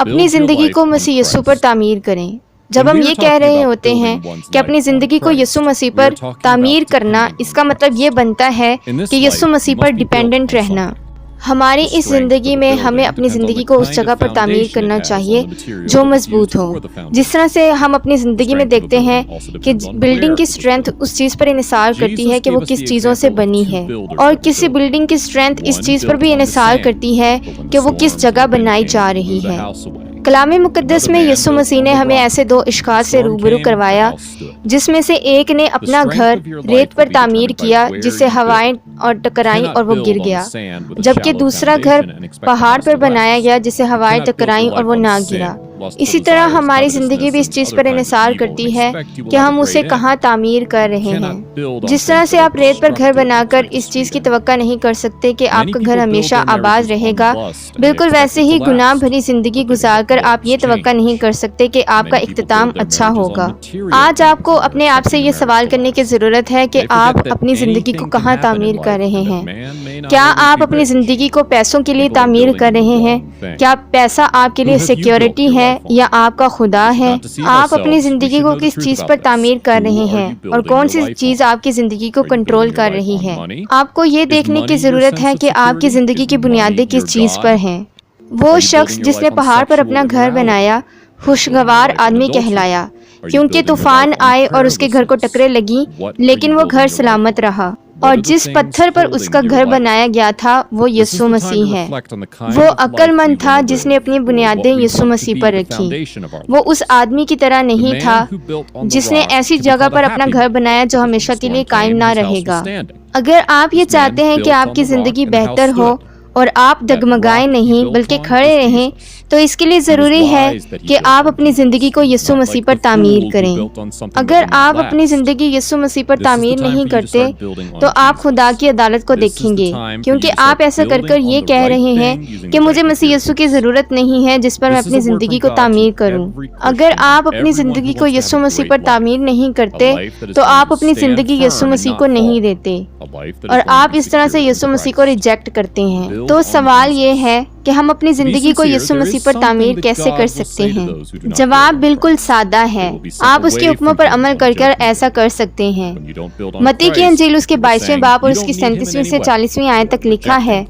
اپنی زندگی کو مسیح یسوع پر تعمیر کریں۔ جب ہم یہ کہہ رہے ہوتے ہیں کہ اپنی زندگی کو یسوع مسیح پر تعمیر کرنا، اس کا مطلب یہ بنتا ہے کہ یسوع مسیح پر ڈیپینڈنٹ رہنا۔ ہماری اس زندگی میں ہمیں اپنی زندگی کو اس جگہ پر تعمیر کرنا چاہیے جو مضبوط ہو۔ جس طرح سے ہم اپنی زندگی میں دیکھتے ہیں کہ بلڈنگ کی اسٹرینتھ اس چیز پر انحصار کرتی ہے کہ وہ کس چیزوں سے بنی ہے، اور کسی بلڈنگ کی اسٹرینتھ اس چیز پر بھی انحصار کرتی ہے کہ وہ کس جگہ بنائی جا رہی ہے۔ کلام مقدس میں یسوع مسیح نے ہمیں ایسے دو اشخاص سے روبرو کروایا، جس میں سے ایک نے اپنا گھر ریت پر تعمیر کیا جس سے ہوائیں اور ٹکرائیں اور وہ گر گیا، جبکہ دوسرا گھر پہاڑ پر بنایا گیا جس سے ہوائیں ٹکرائیں اور وہ نہ گرا۔ اسی طرح ہماری زندگی بھی اس چیز پر انحصار کرتی ہے کہ ہم اسے کہاں تعمیر کر رہے ہیں۔ جس طرح سے آپ ریت پر گھر بنا کر اس چیز کی توقع نہیں کر سکتے کہ آپ کا گھر ہمیشہ آباد رہے گا، بالکل ویسے ہی گناہ بھری زندگی گزار کر آپ یہ توقع نہیں کر سکتے کہ آپ کا اختتام اچھا ہوگا۔ آج آپ کو اپنے آپ سے یہ سوال کرنے کی ضرورت ہے کہ آپ اپنی زندگی کو کہاں تعمیر کر رہے ہیں۔ کیا آپ اپنی زندگی کو پیسوں کے لیے تعمیر کر رہے ہیں؟ کیا پیسہ آپ کے لیے سیکیورٹی ہے یا آپ کا خدا ہے؟ آپ اپنی زندگی کو کس چیز پر تعمیر کر رہے ہیں، اور کون سی چیز آپ کی زندگی کو کنٹرول کر رہی ہے؟ آپ کو یہ دیکھنے کی ضرورت ہے کہ آپ کی زندگی کی بنیادیں کس چیز پر ہیں۔ وہ شخص جس نے پہاڑ پر اپنا گھر بنایا خوشگوار آدمی کہلایا، کیونکہ طوفان آئے اور اس کے گھر کو ٹکریں لگیں، لیکن وہ گھر سلامت رہا۔ اور جس پتھر پر اس کا گھر بنایا گیا تھا وہ یسوع مسیح ہے۔ وہ عقل مند تھا جس نے اپنی بنیادیں یسوع مسیح پر رکھی۔ وہ اس آدمی کی طرح نہیں تھا جس نے ایسی جگہ پر اپنا گھر بنایا جو ہمیشہ کے لیے قائم نہ رہے گا۔ اگر آپ یہ چاہتے ہیں کہ آپ کی زندگی بہتر ہو اور آپ ڈگمگائیں نہیں بلکہ کھڑے رہیں، تو اس کے لیے ضروری ہے کہ آپ اپنی زندگی کو یسوع مسیح پر تعمیر کریں۔ اگر آپ اپنی زندگی یسوع مسیح پر تعمیر نہیں کرتے تو آپ خدا کی عدالت کو دیکھیں گے، کیونکہ آپ ایسا کر کر یہ کہہ رہے ہیں کہ مجھے مسیح یسوع کی ضرورت نہیں ہے جس پر میں اپنی زندگی کو تعمیر کروں۔ اگر آپ اپنی زندگی کو یسوع مسیح پر تعمیر نہیں کرتے تو آپ اپنی زندگی یسوع مسیح کو نہیں دیتے، اور آپ اس طرح سے یسوع مسیح کو ریجیکٹ کرتے ہیں۔ تو سوال یہ ہے کہ ہم اپنی زندگی کو یسوع مسیح پر تعمیر کیسے کر سکتے ہیں؟ جواب بالکل سادہ ہے، آپ اس کے حکموں پر عمل کر کر ایسا کر سکتے ہیں۔ متی کی انجیل اس کے 22ویں باب اور اس کی 37ویں سے 40ویں آیت تک لکھا ہے،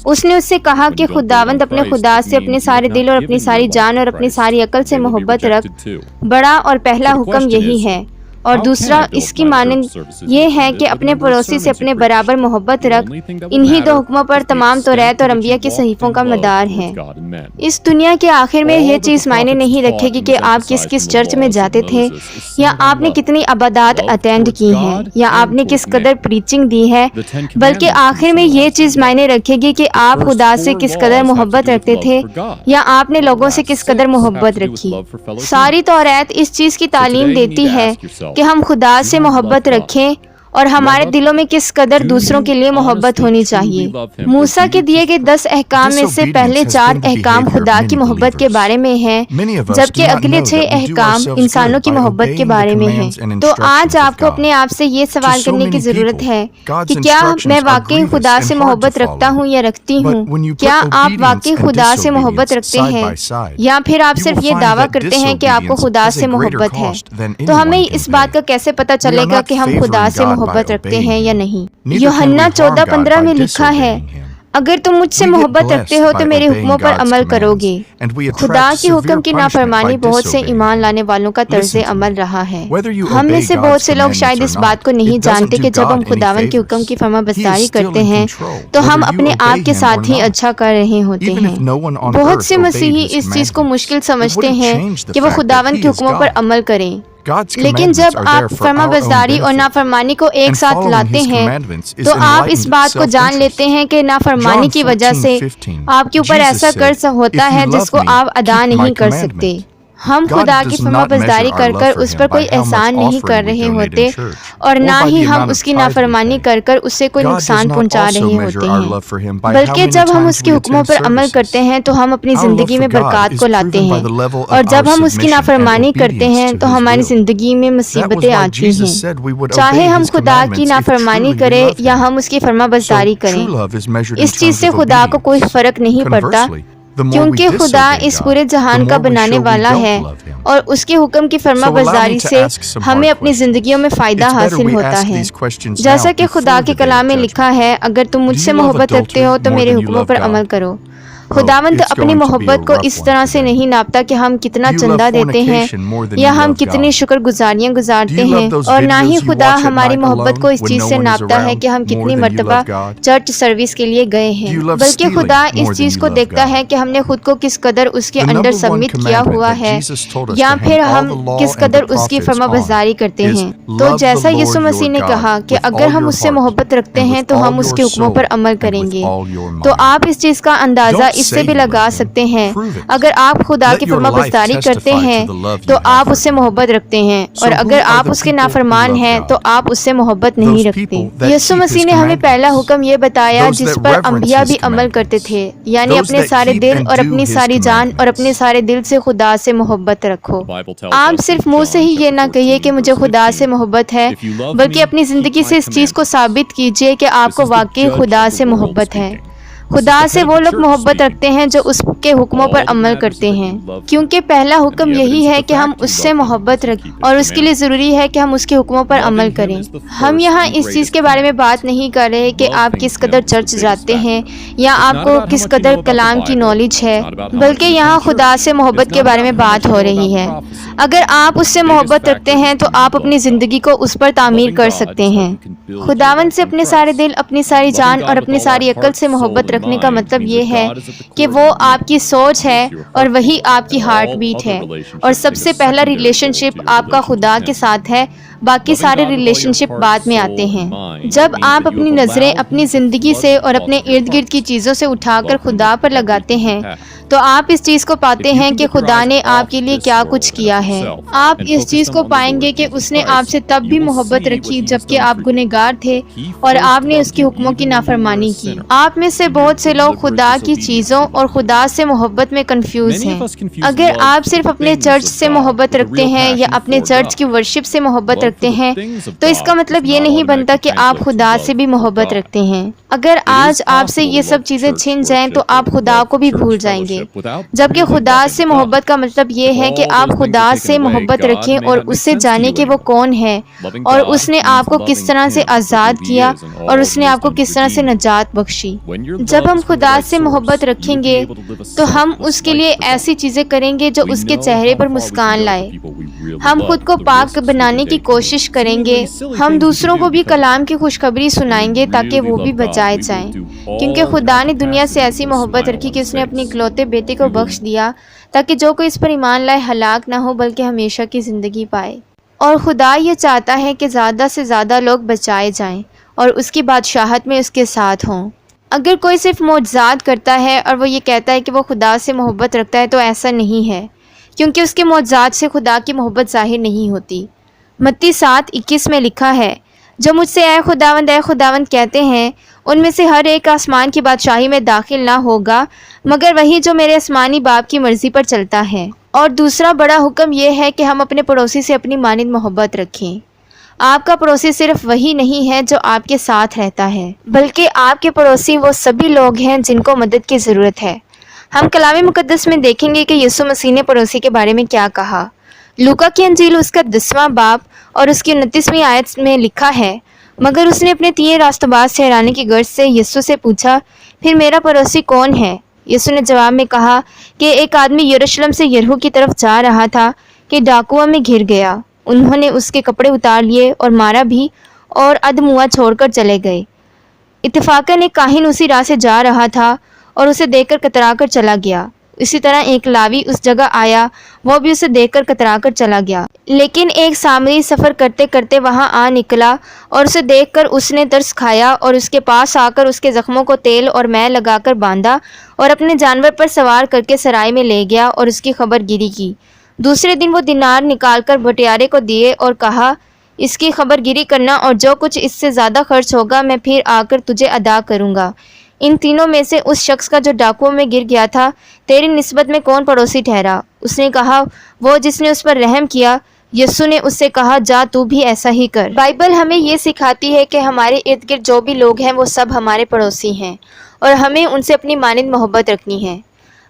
اس نے اس سے کہا کہ خداوند اپنے خدا سے اپنے سارے دل اور اپنی ساری جان اور اپنی ساری عقل سے محبت رکھ۔ بڑا اور پہلا حکم یہی ہے، اور دوسرا اس کی مانند یہ ہے کہ اپنے پڑوسی سے اپنے برابر محبت رکھ۔ انہی دو حکموں پر تمام توریت اور انبیاء کے صحیفوں کا مدار ہے۔ اس دنیا کے آخر میں یہ چیز معنی نہیں رکھے گی کہ آپ کس کس چرچ میں جاتے تھے، یا آپ نے کتنی عبادات اٹینڈ کی ہیں، یا آپ نے کس قدر پریچنگ دی ہے، بلکہ آخر میں یہ چیز معنی رکھے گی کہ آپ خدا سے کس قدر محبت رکھتے تھے، یا آپ نے لوگوں سے کس قدر محبت رکھی۔ ساری توریت اس چیز کی تعلیم دیتی ہے کہ ہم خدا سے محبت رکھیں، اور ہمارے دلوں میں کس قدر دوسروں کے لیے محبت ہونی چاہیے۔ موسیٰ کے دیے گئے 10 احکام میں سے پہلے 4 احکام خدا کی محبت کے بارے میں ہیں، جبکہ اگلے 6 احکام انسانوں کی محبت کے بارے میں ہیں۔ تو آج آپ کو اپنے آپ سے یہ سوال کرنے کی ضرورت ہے کہ کیا میں واقعی خدا سے محبت رکھتا ہوں یا رکھتی ہوں؟ کیا آپ واقعی خدا سے محبت رکھتے ہیں، یا پھر آپ صرف یہ دعویٰ کرتے ہیں کہ آپ کو خدا سے محبت ہے؟ تو ہمیں اس بات کا کیسے پتہ چلے گا کہ ہم خدا سے محبت رکھتے ہیں یا نہیں؟ یوحنا 14:15 میں لکھا ہے، اگر تم مجھ سے محبت رکھتے ہو تو میرے حکموں پر عمل کرو گے۔ خدا کے حکم کی نافرمانی بہت سے ایمان لانے والوں کا طرز عمل رہا ہے۔ ہم میں سے بہت سے لوگ شاید اس بات کو نہیں جانتے کہ جب ہم خداوند کے حکم کی فرما برداری کرتے ہیں تو ہم اپنے آپ کے ساتھ ہی اچھا کر رہے ہوتے ہیں۔ بہت سے مسیحی اس چیز کو مشکل سمجھتے ہیں کہ وہ خداوند کے حکموں پر عمل کریں، لیکن جب آپ فرما برداری اور نافرمانی کو ایک ساتھ لاتے ہیں تو آپ اس بات کو جان لیتے ہیں کہ نافرمانی کی وجہ سے آپ کے اوپر ایسا قرض ہوتا ہے جس کو آپ ادا نہیں کر سکتے۔ ہم خدا کی فرما برداری کر کر اس پر کوئی احسان نہیں کر رہے ہوتے، اور نہ ہی ہم اس کی نافرمانی کر کر اس سے کوئی نقصان پہنچا رہے ہوتے ہیں، بلکہ جب ہم اس کے حکموں پر عمل کرتے ہیں تو ہم اپنی زندگی میں برکات کو لاتے ہیں، اور جب ہم اس کی نافرمانی کرتے ہیں تو ہماری زندگی میں مصیبتیں آتی ہیں۔ چاہے ہم خدا کی نافرمانی کریں یا ہم اس کی فرما برداری کریں، اس چیز سے خدا کو کوئی فرق نہیں پڑتا، کیونکہ خدا اس پورے جہان کا بنانے والا ہے اور اس کے حکم کی فرما برداری سے ہمیں اپنی زندگیوں میں فائدہ حاصل ہوتا ہے۔ جیسا کہ خدا کے کلام میں لکھا ہے، اگر تم مجھ سے محبت رکھتے ہو تو میرے حکموں پر عمل کرو۔ خداوند اپنی محبت کو اس طرح سے نہیں ناپتا کہ ہم کتنا چندہ دیتے ہیں یا ہم کتنی شکر گزاریاں گزارتے ہیں، اور نہ ہی خدا ہماری محبت کو اس چیز سے ناپتا ہے کہ ہم کتنی مرتبہ چرچ سروس کے لیے گئے ہیں، بلکہ خدا اس چیز کو دیکھتا ہے کہ ہم نے خود کو کس قدر اس کے اندر سبمٹ کیا ہوا ہے یا پھر ہم کس قدر اس کی فرما برداری کرتے ہیں۔ تو جیسا یسوع مسیح نے کہا کہ اگر ہم اس سے محبت رکھتے ہیں تو ہم اس کے حکموں پر عمل کریں گے، تو آپ اس چیز کا اندازہ اس سے بھی لگا سکتے ہیں۔ اگر آپ خدا کی فرما برداری کرتے ہیں تو آپ اس سے محبت رکھتے ہیں، اور اگر آپ اس کے نافرمان ہیں تو آپ اس سے محبت نہیں رکھتے۔ یسوع مسیح نے ہمیں پہلا حکم یہ بتایا جس پر انبیاء بھی عمل کرتے تھے، یعنی اپنے سارے دل اور اپنی ساری جان اور اپنے سارے دل سے خدا سے محبت رکھو۔ آپ صرف منہ سے ہی یہ نہ کہیے کہ مجھے خدا سے محبت ہے، بلکہ اپنی زندگی سے اس چیز کو ثابت کیجیے کہ آپ کو واقعی خدا سے محبت ہے۔ خدا سے وہ لوگ محبت رکھتے ہیں جو اس کے حکموں پر عمل کرتے ہیں، کیونکہ پہلا حکم یہی ہے کہ ہم اس سے محبت رکھیں، اور اس کے لیے ضروری ہے کہ ہم اس کے حکموں پر عمل کریں۔ ہم یہاں اس چیز کے بارے میں بات نہیں کر رہے کہ آپ کس قدر چرچ جاتے ہیں یا آپ کو کس قدر کلام کی نالج ہے، بلکہ یہاں خدا سے محبت کے بارے میں بات ہو رہی ہے۔ اگر آپ اس سے محبت رکھتے ہیں تو آپ اپنی زندگی کو اس پر تعمیر کر سکتے ہیں۔ خداوند سے اپنے سارے دل، اپنی ساری جان اور اپنی ساری عقل سے محبت رکھنے کا مطلب یہ ہے کہ وہ آپ کی سوچ ہے اور وہی آپ کی ہارٹ بیٹ ہے، اور سب سے پہلا ریلیشن شپ آپ کا خدا کے ساتھ ہے، باقی سارے ریلیشن شپ بعد میں آتے ہیں۔ جب آپ اپنی نظریں اپنی زندگی سے اور اپنے ارد گرد کی چیزوں سے اٹھا کر خدا پر لگاتے ہیں تو آپ اس چیز کو پاتے ہیں کہ خدا نے آپ کے لیے کیا کچھ کیا ہے۔ آپ اس چیز کو پائیں گے کہ اس نے آپ سے تب بھی محبت رکھی جبکہ آپ گنہگار تھے اور آپ نے اس کے حکموں کی نافرمانی کی۔ آپ میں سے بہت سے لوگ خدا کی چیزوں اور خدا سے محبت میں کنفیوز ہیں۔ اگر آپ صرف اپنے چرچ سے محبت رکھتے ہیں یا اپنے چرچ کی ورشپ سے محبت رکھتے ہیں تو اس کا مطلب یہ نہیں بنتا کہ آپ خدا سے بھی محبت رکھتے ہیں۔ اگر آج آپ سے یہ سب چیزیں چھن جائیں تو آپ خدا کو بھی بھول جائیں گے، جبکہ خدا سے محبت کا مطلب یہ ہے کہ آپ خدا سے محبت رکھیں اور اس سے جانیں کہ وہ کون ہے اور اس نے آپ کو کس طرح سے آزاد کیا اور اس نے آپ کو کس طرح سے نجات بخشی۔ جب ہم خدا سے محبت رکھیں گے تو ہم اس کے لیے ایسی چیزیں کریں گے جو اس کے چہرے پر مسکان لائے۔ ہم خود کو پاک بنانے کی کوشش کریں گے، ہم دوسروں کو بھی کلام کی خوشخبری سنائیں گے تاکہ وہ بھی بچائے جائیں، کیونکہ خدا نے دنیا سے ایسی محبت رکھی کہ اس نے اپنے اکلوتے بیٹے کو بخش دیا تاکہ جو کوئی اس پر ایمان لائے ہلاک نہ ہو بلکہ ہمیشہ کی زندگی پائے۔ اور خدا یہ چاہتا ہے کہ زیادہ سے زیادہ لوگ بچائے جائیں اور اس کی بادشاہت میں اس کے ساتھ ہوں۔ اگر کوئی صرف معجزات کرتا ہے اور وہ یہ کہتا ہے کہ وہ خدا سے محبت رکھتا ہے تو ایسا نہیں ہے، کیونکہ اس کے معجزات سے خدا کی محبت ظاہر نہیں ہوتی۔ متی 7:21 میں لکھا ہے، جو مجھ سے اے خداوند کہتے ہیں ان میں سے ہر ایک آسمان کی بادشاہی میں داخل نہ ہوگا مگر وہی جو میرے آسمانی باپ کی مرضی پر چلتا ہے۔ اور دوسرا بڑا حکم یہ ہے کہ ہم اپنے پڑوسی سے اپنی مانند محبت رکھیں۔ آپ کا پڑوسی صرف وہی نہیں ہے جو آپ کے ساتھ رہتا ہے، بلکہ آپ کے پڑوسی وہ سبھی لوگ ہیں جن کو مدد کی ضرورت ہے۔ ہم کلام مقدس میں دیکھیں گے کہ یسوع مسیح نے پڑوسی کے بارے میں کیا کہا۔ لوکا کی انجیل اس کا 10واں باب اور اس کی 29ویں آیت میں لکھا ہے، مگر اس نے اپنے 3 راستہ باز ٹھہرانے کی غرض سے یسوع سے پوچھا، پھر میرا پڑوسی کون ہے؟ یسوع نے جواب میں کہا کہ ایک آدمی یروشلم سے یریحو کی طرف جا رہا تھا کہ ڈاکوؤں میں گھر گیا۔ انہوں نے اس کے کپڑے اتار لیے اور مارا بھی اور ادھموا چھوڑ کر چلے گئے۔ اتفاقاً ایک کاہن اسی راہ سے جا رہا تھا اور اسے دیکھ کر کترا کر چلا گیا۔ اسی طرح ایک لاوی اس جگہ آیا، وہ بھی اسے دیکھ کر کترا کر چلا گیا۔ لیکن ایک سامری سفر کرتے کرتے وہاں آ نکلا اور اسے دیکھ کر اس نے ترس کھایا اور اس کے پاس آ کر اس کے زخموں کو تیل اور مے لگا کر باندھا اور اپنے جانور پر سوار کر کے سرائے میں لے گیا اور اس کی خبر گیری کی۔ دوسرے دن وہ دینار نکال کر بٹیارے کو دیے اور کہا، اس کی خبر گیری کرنا اور جو کچھ اس سے زیادہ خرچ ہوگا میں پھر آ کر تجھے ادا کروں گا۔ ان تینوں میں سے اس شخص کا جو ڈاکوؤں میں گر گیا تھا تیری نسبت میں کون پڑوسی ٹھہرا؟ اس نے کہا، وہ جس نے اس پر رحم کیا۔ یسوع نے اس سے کہا، جا تو بھی ایسا ہی کر۔ بائبل ہمیں یہ سکھاتی ہے کہ ہمارے ارد گرد جو بھی لوگ ہیں وہ سب ہمارے پڑوسی ہیں اور ہمیں ان سے اپنی مانند محبت رکھنی ہے۔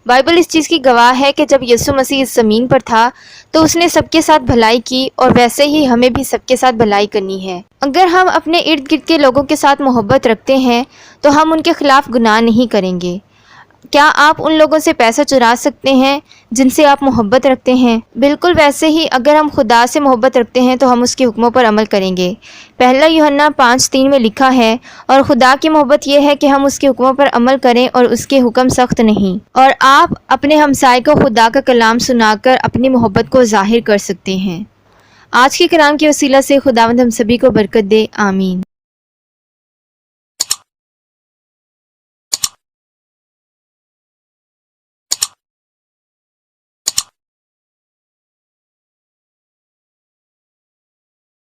بائبل اس چیز کی گواہ ہے کہ جب یسوع مسیح اس زمین پر تھا تو اس نے سب کے ساتھ بھلائی کی، اور ویسے ہی ہمیں بھی سب کے ساتھ بھلائی کرنی ہے۔ اگر ہم اپنے ارد گرد کے لوگوں کے ساتھ محبت رکھتے ہیں تو ہم ان کے خلاف گناہ نہیں کریں گے۔ کیا آپ ان لوگوں سے پیسہ چرا سکتے ہیں جن سے آپ محبت رکھتے ہیں؟ بالکل ویسے ہی اگر ہم خدا سے محبت رکھتے ہیں تو ہم اس کے حکموں پر عمل کریں گے۔ پہلا یوحنا 5:3 میں لکھا ہے، اور خدا کی محبت یہ ہے کہ ہم اس کے حکموں پر عمل کریں، اور اس کے حکم سخت نہیں۔ اور آپ اپنے ہمسائے کو خدا کا کلام سنا کر اپنی محبت کو ظاہر کر سکتے ہیں۔ آج کے کلام کے وسیلہ سے خداوند ہم سبھی کو برکت دے، آمین۔